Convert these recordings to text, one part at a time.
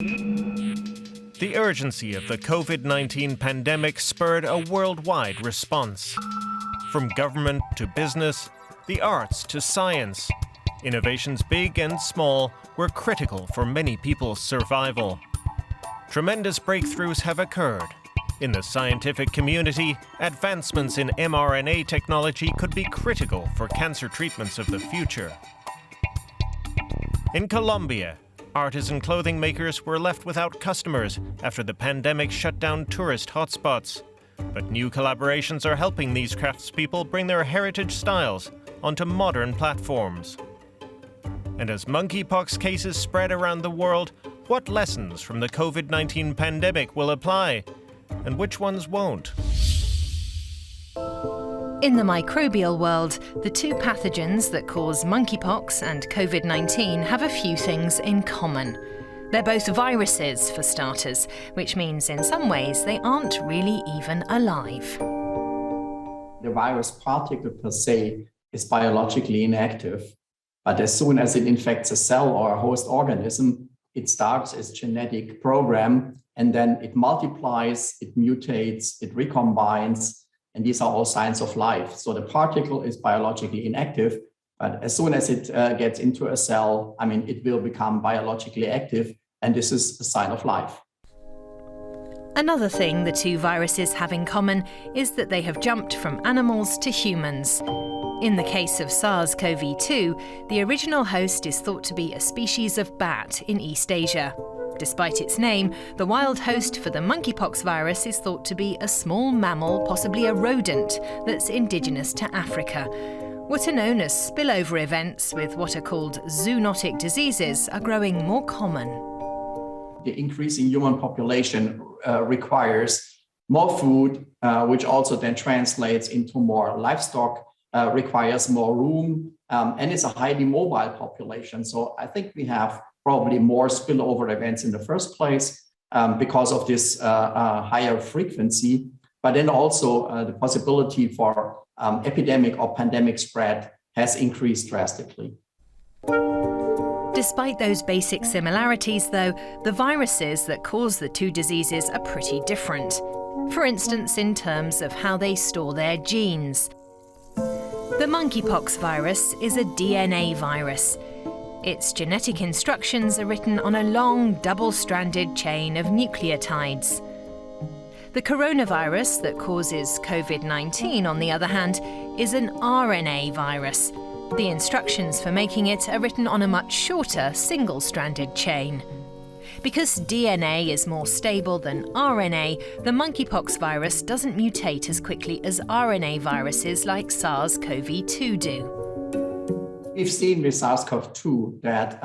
The urgency of the COVID-19 pandemic spurred a worldwide response. From government to business, the arts to science, innovations big and small were critical for many people's survival. Tremendous breakthroughs have occurred. In the scientific community, advancements in mRNA technology could be critical for cancer treatments of the future. In Colombia, Artisan clothing makers were left without customers after the pandemic shut down tourist hotspots. But new collaborations are helping these craftspeople bring their heritage styles onto modern platforms. And as monkeypox cases spread around the world, what lessons from the COVID-19 pandemic will apply, and which ones won't? In the microbial world, the two pathogens that cause monkeypox and COVID-19 have a few things in common. They're both viruses, for starters, which means in some ways they aren't really even alive. The virus particle per se is biologically inactive, but as soon as it infects a cell or a host organism, it starts its genetic program, and then it multiplies, it mutates, it recombines, and these are all signs of life. So the particle is biologically inactive, but as soon as it gets into a cell, it will become biologically active, and this is a sign of life. Another thing the two viruses have in common is that they have jumped from animals to humans. In the case of SARS-CoV-2, the original host is thought to be a species of bat in East Asia. Despite its name, the wild host for the monkeypox virus is thought to be a small mammal, possibly a rodent, that's indigenous to Africa. What are known as spillover events with what are called zoonotic diseases are growing more common. The increasing human population requires more food, which also then translates into more livestock, requires more room, and it's a highly mobile population. So I think we have probably more spillover events in the first place because of this higher frequency, but then also the possibility for epidemic or pandemic spread has increased drastically. Despite those basic similarities, though, the viruses that cause the two diseases are pretty different. For instance, in terms of how they store their genes. The monkeypox virus is a DNA virus. Its genetic instructions are written on a long, double-stranded chain of nucleotides. The coronavirus that causes COVID-19, on the other hand, is an RNA virus. The instructions for making it are written on a much shorter, single-stranded chain. Because DNA is more stable than RNA, the monkeypox virus doesn't mutate as quickly as RNA viruses like SARS-CoV-2 do. We've seen with SARS-CoV-2 that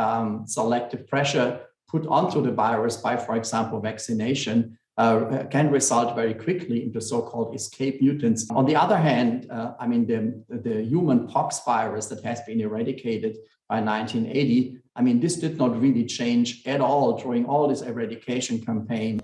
selective pressure put onto the virus by, for example, vaccination can result very quickly into so-called escape mutants. On the other hand, the human pox virus that has been eradicated by 1980, this did not really change at all during all this eradication campaign.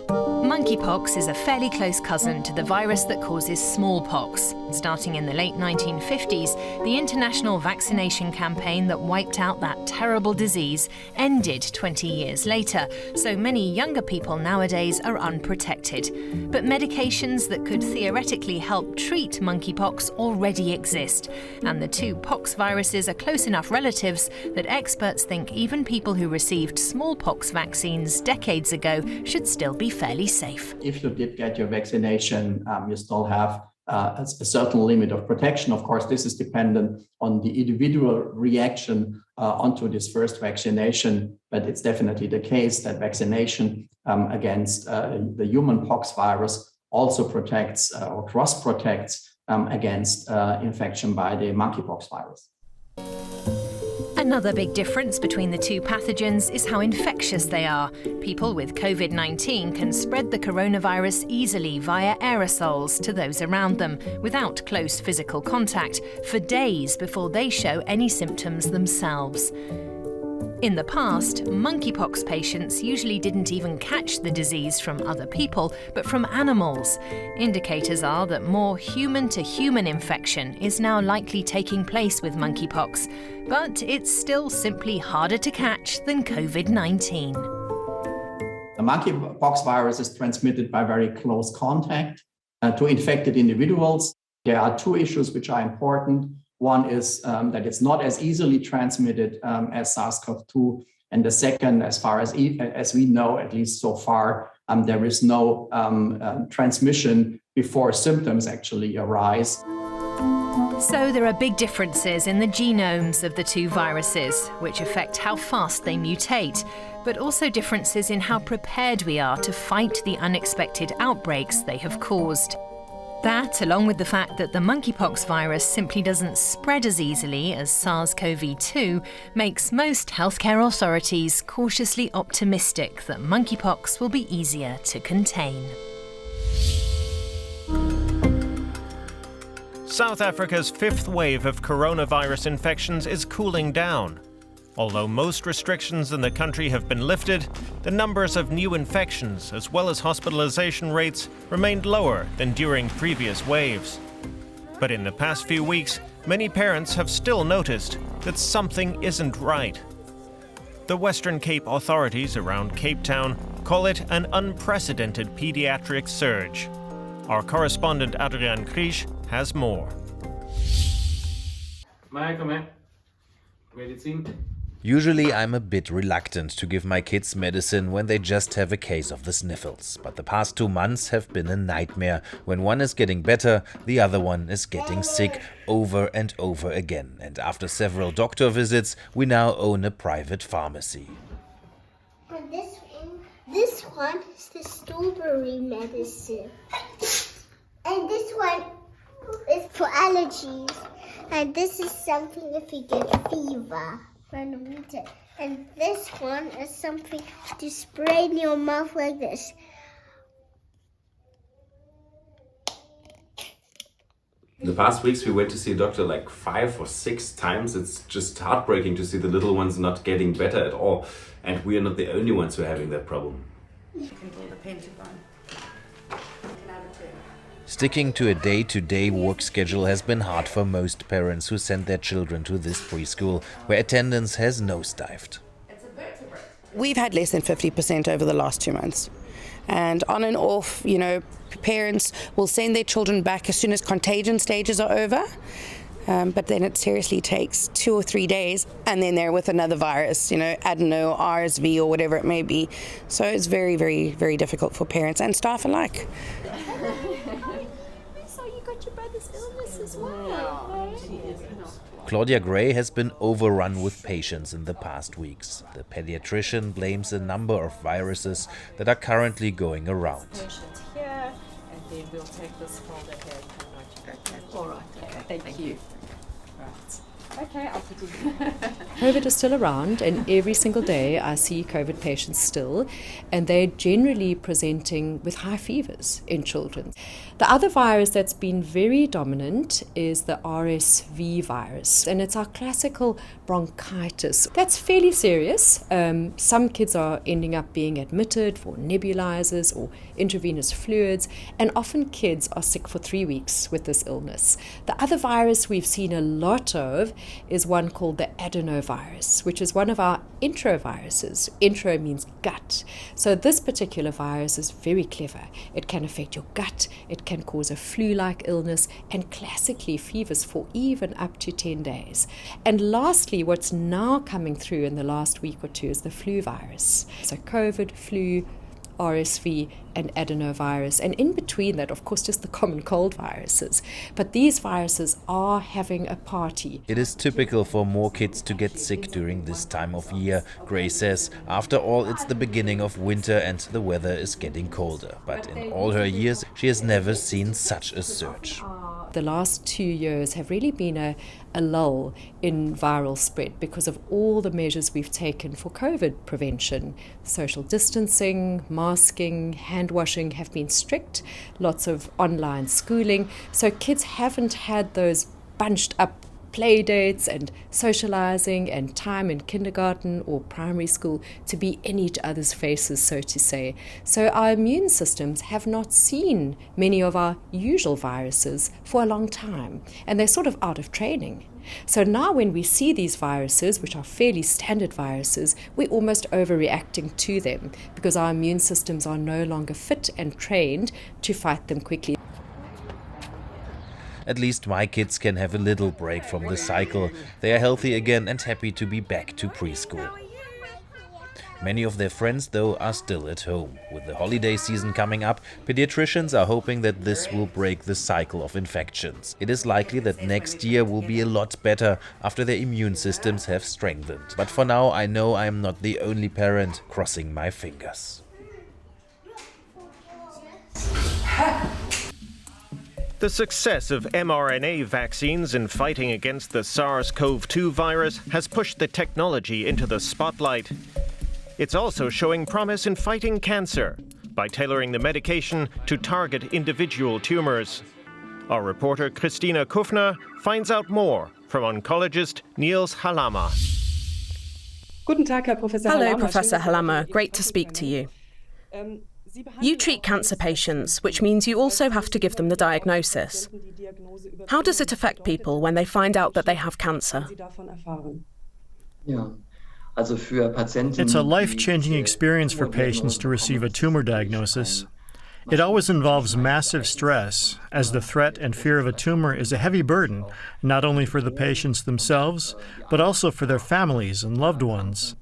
Monkeypox is a fairly close cousin to the virus that causes smallpox. Starting in the late 1950s, the international vaccination campaign that wiped out that terrible disease ended 20 years later, so many younger people nowadays are unprotected. But medications that could theoretically help treat monkeypox already exist, and the two pox viruses are close enough relatives that experts think even people who received smallpox vaccines decades ago should still be fairly safe. If you did get your vaccination, you still have a certain limit of protection. Of course, this is dependent on the individual reaction onto this first vaccination, but it's definitely the case that vaccination against the human pox virus also protects or cross-protects against infection by the monkeypox virus. Another big difference between the two pathogens is how infectious they are. People with COVID-19 can spread the coronavirus easily via aerosols to those around them without close physical contact for days before they show any symptoms themselves. In the past, monkeypox patients usually didn't even catch the disease from other people, but from animals. Indicators are that more human-to-human infection is now likely taking place with monkeypox, but it's still simply harder to catch than COVID-19. monkeypox virus is transmitted by very close contact to infected individuals. There are two issues which are important. One is that it's not as easily transmitted as SARS-CoV-2. And the second, as far as we know, at least so far, there is no transmission before symptoms actually arise. So there are big differences in the genomes of the two viruses, which affect how fast they mutate, but also differences in how prepared we are to fight the unexpected outbreaks they have caused. That, along with the fact that the monkeypox virus simply doesn't spread as easily as SARS-CoV-2, makes most healthcare authorities cautiously optimistic that monkeypox will be easier to contain. South Africa's fifth wave of coronavirus infections is cooling down. Although most restrictions in the country have been lifted, the numbers of new infections as well as hospitalization rates remained lower than during previous waves. But in the past few weeks, many parents have still noticed that something isn't right. The Western Cape authorities around Cape Town call it an unprecedented pediatric surge. Our correspondent Adrian Krisch has more. Usually I'm a bit reluctant to give my kids medicine when they just have a case of the sniffles. But the past 2 months have been a nightmare. When one is getting better, the other one is getting sick over and over again. And after several doctor visits, we now own a private pharmacy. And this one is the strawberry medicine. And this one is for allergies. And this is something if you get fever. And this one is something to spray in your mouth like this. In the past weeks, we went to see a doctor like 5 or 6 times. It's just heartbreaking to see the little ones not getting better at all. And we are not the only ones who are having that problem. You can pull the pentagon. Sticking to a day-to-day work schedule has been hard for most parents who send their children to this preschool, where attendance has nosedived. We've had less than 50% over the last 2 months. And on and off, parents will send their children back as soon as contagion stages are over. But then it seriously takes 2 or 3 days, and then they're with another virus, adeno, RSV, or whatever it may be. So it's very, very, very difficult for parents and staff alike. So you got your brother's illness as well. Claudia Gray has been overrun with patients in the past weeks. The pediatrician blames a number of viruses that are currently going around. Patients here, and then we'll take this folder here. All right, okay, thank you. Right. Okay, I'll put it COVID is still around, and every single day I see COVID patients still, and they're generally presenting with high fevers in children. The other virus that's been very dominant is the RSV virus, and it's our classical bronchitis. That's fairly serious. Some kids are ending up being admitted for nebulizers or intravenous fluids, and often kids are sick for 3 weeks with this illness. The other virus we've seen a lot of is one called the adenovirus, which is one of our enteroviruses. Entero means gut. So this particular virus is very clever. It can affect your gut, it can cause a flu-like illness, and classically fevers for even up to 10 days. And lastly, what's now coming through in the last week or two is the flu virus. So COVID, flu, RSV and adenovirus, and in between that, of course, just the common cold viruses. But these viruses are having a party. It is typical for more kids to get sick during this time of year, Gray says. After all, it's the beginning of winter and the weather is getting colder. But in all her years, she has never seen such a surge. The last 2 years have really been a lull in viral spread because of all the measures we've taken for COVID prevention. Social distancing, masking, hand washing have been strict, lots of online schooling. So kids haven't had those bunched up play dates and socializing and time in kindergarten or primary school to be in each other's faces, so to say. So our immune systems have not seen many of our usual viruses for a long time, and they're sort of out of training. So now when we see these viruses, which are fairly standard viruses, we're almost overreacting to them because our immune systems are no longer fit and trained to fight them quickly. At least my kids can have a little break from the cycle. They are healthy again and happy to be back to preschool. Many of their friends, though, are still at home. With the holiday season coming up, pediatricians are hoping that this will break the cycle of infections. It is likely that next year will be a lot better after their immune systems have strengthened. But for now, I know I am not the only parent, crossing my fingers. The success of mRNA vaccines in fighting against the SARS-CoV-2 virus has pushed the technology into the spotlight. It's also showing promise in fighting cancer by tailoring the medication to target individual tumors. Our reporter Christina Kufner finds out more from oncologist Niels Halama. Hello, Professor Halama. Great to speak to you. You treat cancer patients, which means you also have to give them the diagnosis. How does it affect people when they find out that they have cancer? It's a life-changing experience for patients to receive a tumor diagnosis. It always involves massive stress, as the threat and fear of a tumor is a heavy burden, not only for the patients themselves, but also for their families and loved ones.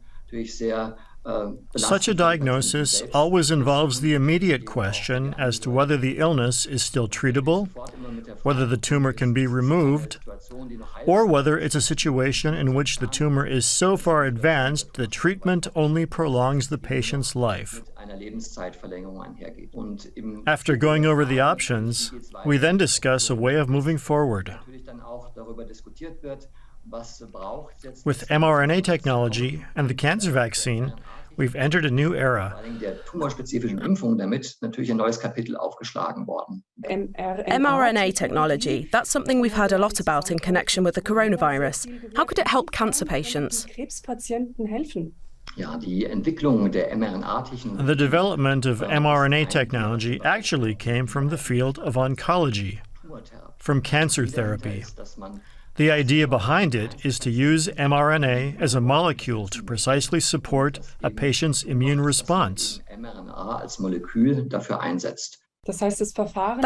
Such a diagnosis always involves the immediate question as to whether the illness is still treatable, whether the tumor can be removed, or whether it's a situation in which the tumor is so far advanced that treatment only prolongs the patient's life. After going over the options, we then discuss a way of moving forward. With mRNA technology and the cancer vaccine, we've entered a new era. mRNA technology, that's something we've heard a lot about in connection with the coronavirus. How could it help cancer patients? The development of mRNA technology actually came from the field of oncology, from cancer therapy. The idea behind it is to use mRNA as a molecule to precisely support a patient's immune response. That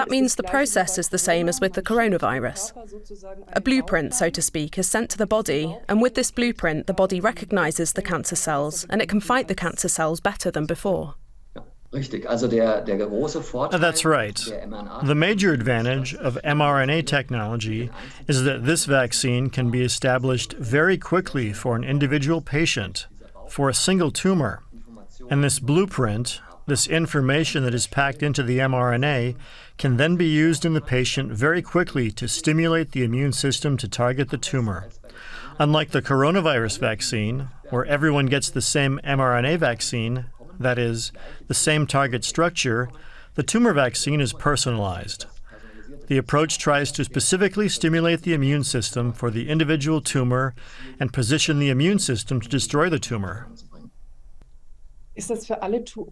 means the process is the same as with the coronavirus. A blueprint, so to speak, is sent to the body, and with this blueprint, the body recognizes the cancer cells, and it can fight the cancer cells better than before. That's right. The major advantage of mRNA technology is that this vaccine can be established very quickly for an individual patient, for a single tumor. And this blueprint, this information that is packed into the mRNA, can then be used in the patient very quickly to stimulate the immune system to target the tumor. Unlike the coronavirus vaccine, where everyone gets the same mRNA vaccine, that is, the same target structure, the tumor vaccine is personalized. The approach tries to specifically stimulate the immune system for the individual tumor and position the immune system to destroy the tumor.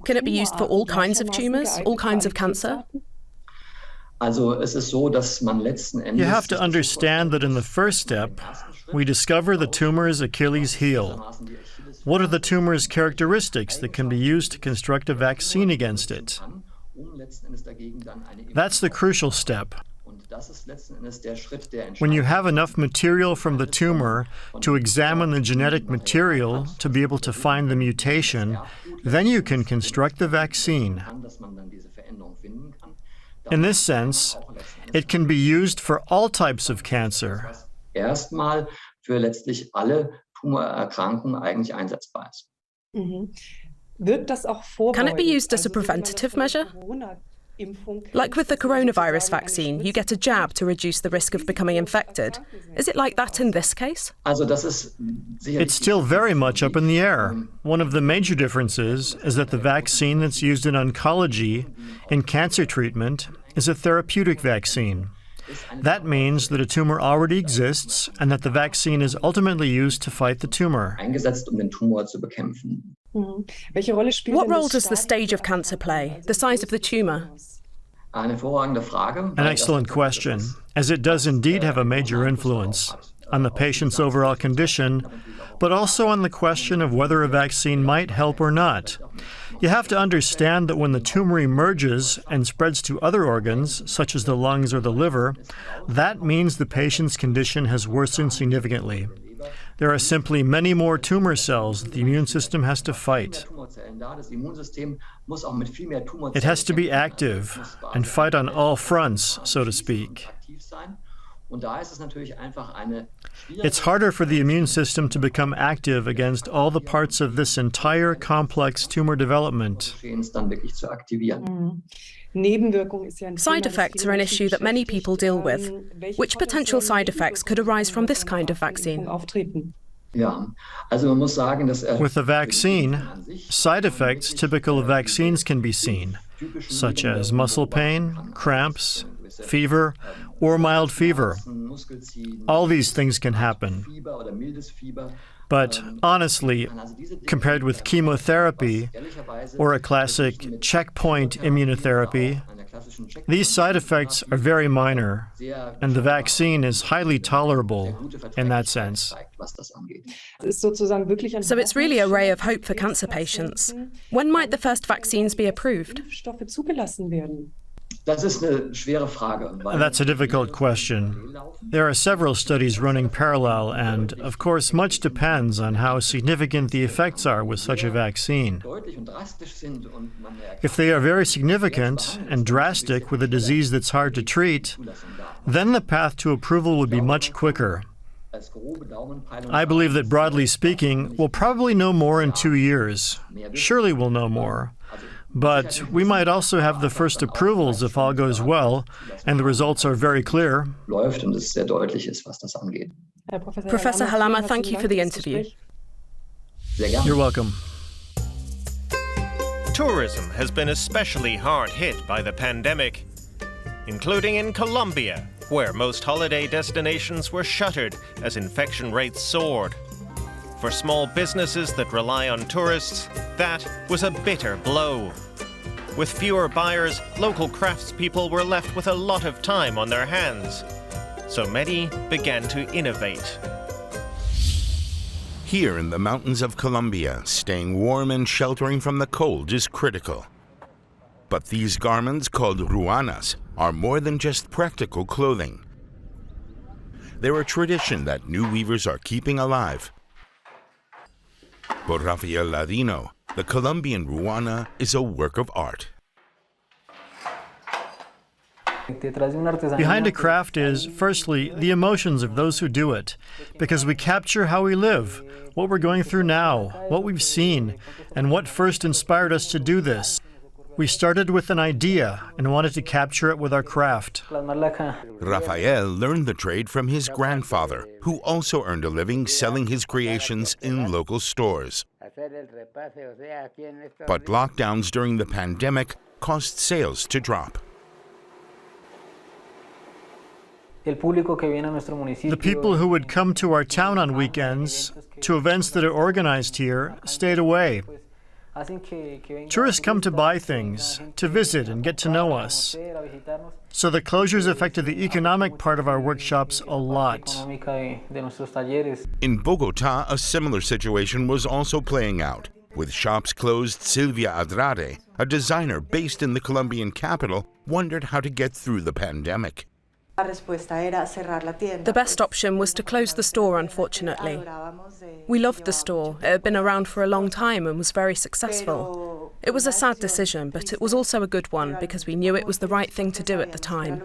Can it be used for all kinds of tumors, all kinds of cancer? You have to understand that in the first step, we discover the tumor's Achilles heel. What are the tumor's characteristics that can be used to construct a vaccine against it? That's the crucial step. When you have enough material from the tumor to examine the genetic material to be able to find the mutation, then you can construct the vaccine. In this sense, it can be used for all types of cancer. Can it be used as a preventative measure? Like with the coronavirus vaccine, you get a jab to reduce the risk of becoming infected. Is it like that in this case? It's still very much up in the air. One of the major differences is that the vaccine that's used in oncology, in cancer treatment, is a therapeutic vaccine. That means that a tumor already exists and that the vaccine is ultimately used to fight the tumor. What role does the stage of cancer play, the size of the tumor? An excellent question, as it does indeed have a major influence. on the patient's overall condition, but also on the question of whether a vaccine might help or not. You have to understand that when the tumor emerges and spreads to other organs, such as the lungs or the liver, that means the patient's condition has worsened significantly. There are simply many more tumor cells that the immune system has to fight. It has to be active and fight on all fronts, so to speak. It's harder for the immune system to become active against all the parts of this entire complex tumor development. Side effects are an issue that many people deal with. Which potential side effects could arise from this kind of vaccine? With a vaccine, side effects typical of vaccines can be seen, such as muscle pain, cramps, fever, or mild fever. All these things can happen. But honestly, compared with chemotherapy or a classic checkpoint immunotherapy, these side effects are very minor, and the vaccine is highly tolerable in that sense. So it's really a ray of hope for cancer patients. When might the first vaccines be approved? That's a difficult question. There are several studies running parallel, and of course much depends on how significant the effects are with such a vaccine. If they are very significant and drastic with a disease that's hard to treat, then the path to approval would be much quicker. I believe that, broadly speaking, we'll probably know more in 2 years. Surely we'll know more. But we might also have the first approvals if all goes well, and the results are very clear. Professor Halama, thank you for the interview. You're welcome. Tourism has been especially hard hit by the pandemic, including in Colombia, where most holiday destinations were shuttered as infection rates soared. For small businesses that rely on tourists, that was a bitter blow. With fewer buyers, local craftspeople were left with a lot of time on their hands. So many began to innovate. Here in the mountains of Colombia, staying warm and sheltering from the cold is critical. But these garments, called ruanas, are more than just practical clothing. They're a tradition that new weavers are keeping alive. For Rafael Ladino, the Colombian ruana is a work of art. Behind a craft is, firstly, the emotions of those who do it, because we capture how we live, what we're going through now, what we've seen, and what first inspired us to do this. We started with an idea and wanted to capture it with our craft. Rafael learned the trade from his grandfather, who also earned a living selling his creations in local stores. But lockdowns during the pandemic caused sales to drop. The people who would come to our town on weekends, to events that are organized here, stayed away. Tourists come to buy things, to visit and get to know us. So the closures affected the economic part of our workshops a lot. In Bogota, a similar situation was also playing out. With shops closed, Silvia Andrade, a designer based in the Colombian capital, wondered how to get through the pandemic. The best option was to close the store, unfortunately. We loved the store. It had been around for a long time and was very successful. It was a sad decision, but it was also a good one because we knew it was the right thing to do at the time.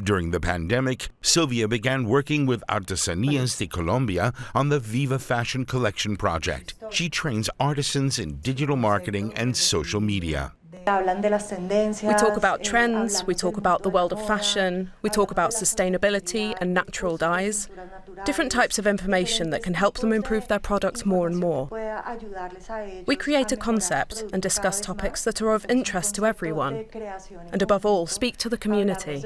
During the pandemic, Silvia began working with Artesanías de Colombia on the Viva Fashion Collection project. She trains artisans in digital marketing and social media. We talk about trends, we talk about the world of fashion, we talk about sustainability and natural dyes, different types of information that can help them improve their products more and more. We create a concept and discuss topics that are of interest to everyone, and above all, speak to the community.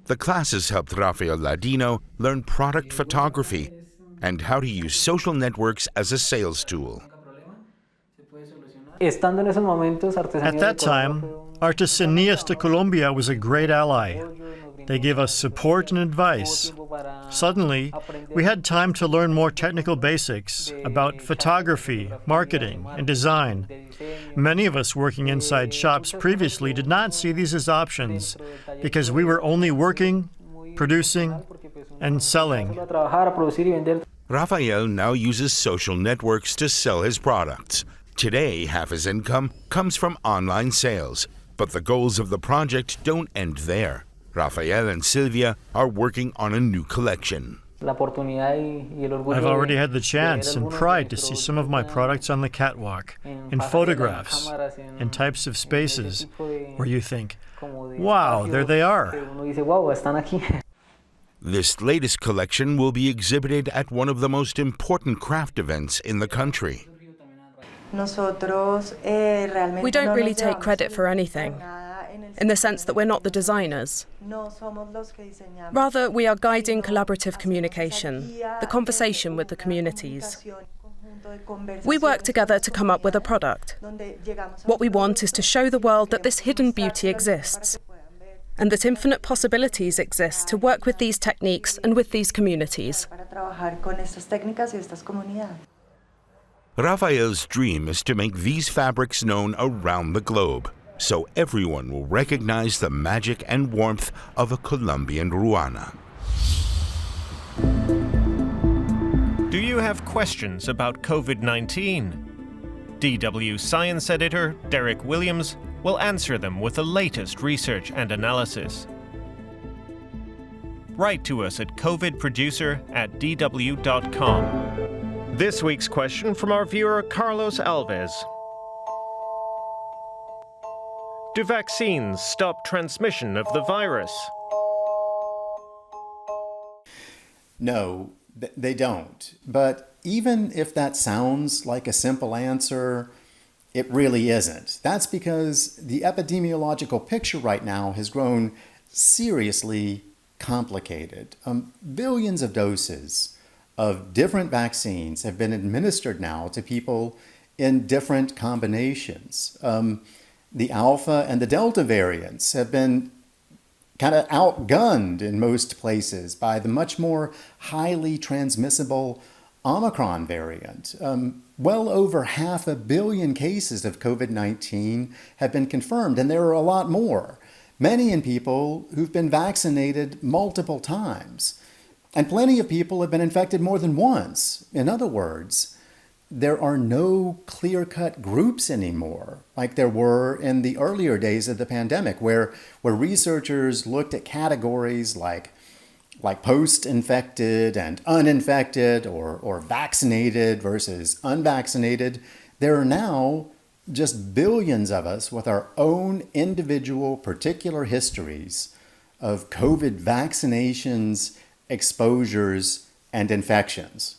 The classes helped Rafael Ladino learn product photography and how to use social networks as a sales tool. At that time, Artisan de Colombia was a great ally. They gave us support and advice. Suddenly, we had time to learn more technical basics about photography, marketing, and design. Many of us working inside shops previously did not see these as options because we were only working, producing, and selling. Rafael now uses social networks to sell his products. Today, half his income comes from online sales. But the goals of the project don't end there. Rafael and Silvia are working on a new collection. I've already had the chance and pride to see some of my products on the catwalk, in photographs, in types of spaces where you think, wow, there they are. This latest collection will be exhibited at one of the most important craft events in the country. We don't really take credit for anything, in the sense that we're not the designers. Rather, we are guiding collaborative communication, the conversation with the communities. We work together to come up with a product. What we want is to show the world that this hidden beauty exists, and that infinite possibilities exist to work with these techniques and with these communities. Rafael's dream is to make these fabrics known around the globe, so everyone will recognize the magic and warmth of a Colombian ruana. Do you have questions about COVID-19? DW Science Editor Derek Williams will answer them with the latest research and analysis. Write to us at covidproducer@dw.com. This week's question from our viewer Carlos Alves. Do vaccines stop transmission of the virus? No, they don't. But even if that sounds like a simple answer, it really isn't. That's because the epidemiological picture right now has grown seriously complicated. Billions of doses of different vaccines have been administered now to people in different combinations. The Alpha and the Delta variants have been kind of outgunned in most places by the much more highly transmissible Omicron variant. Well over 500 million cases of COVID-19 have been confirmed, and there are a lot more, many in people who've been vaccinated multiple times. And plenty of people have been infected more than once. In other words, there are no clear-cut groups anymore, like there were in the earlier days of the pandemic, where researchers looked at categories like post-infected and uninfected, or vaccinated versus unvaccinated. There are now just billions of us with our own individual particular histories of COVID vaccinations, exposures, and infections.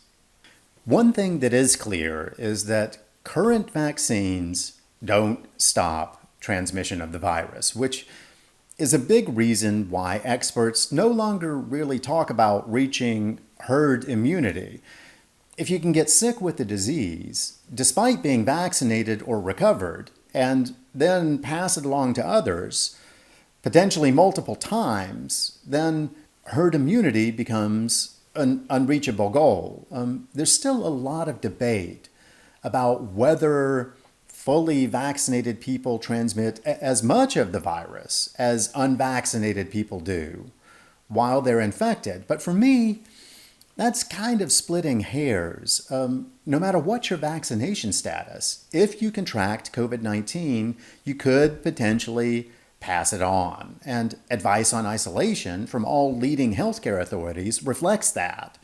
One thing that is clear is that current vaccines don't stop transmission of the virus, which is a big reason why experts no longer really talk about reaching herd immunity. If you can get sick with the disease, despite being vaccinated or recovered, and then pass it along to others, potentially multiple times, then herd immunity becomes an unreachable goal. There's still a lot of debate about whether fully vaccinated people transmit as much of the virus as unvaccinated people do while they're infected. But for me, that's kind of splitting hairs. No matter what your vaccination status, if you contract COVID-19, you could potentially pass it on. And advice on isolation from all leading healthcare authorities reflects that.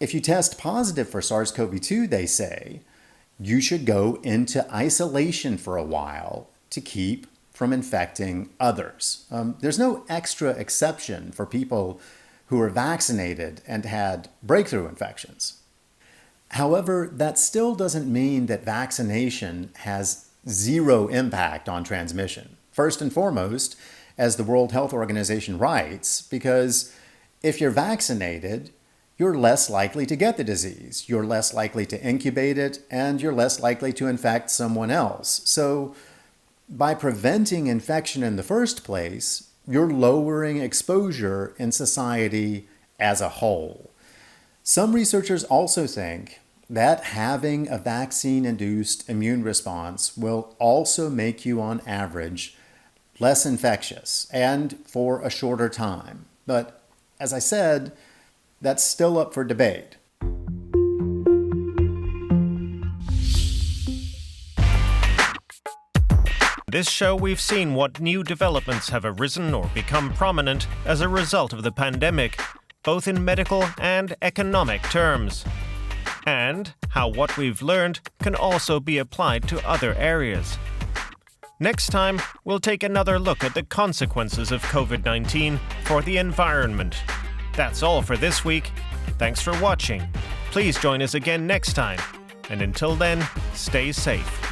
If you test positive for SARS-CoV-2, they say, you should go into isolation for a while to keep from infecting others. There's no extra exception for people who are vaccinated and had breakthrough infections. However, that still doesn't mean that vaccination has zero impact on transmission. First and foremost, as the World Health Organization writes, because if you're vaccinated, you're less likely to get the disease, you're less likely to incubate it, and you're less likely to infect someone else. So by preventing infection in the first place, you're lowering exposure in society as a whole. Some researchers also think that having a vaccine-induced immune response will also make you, on average, less infectious and for a shorter time. But as I said, that's still up for debate. This show, we've seen what new developments have arisen or become prominent as a result of the pandemic, both in medical and economic terms, and how what we've learned can also be applied to other areas. Next time, we'll take another look at the consequences of COVID-19 for the environment. That's all for this week. Thanks for watching. Please join us again next time. And until then, stay safe.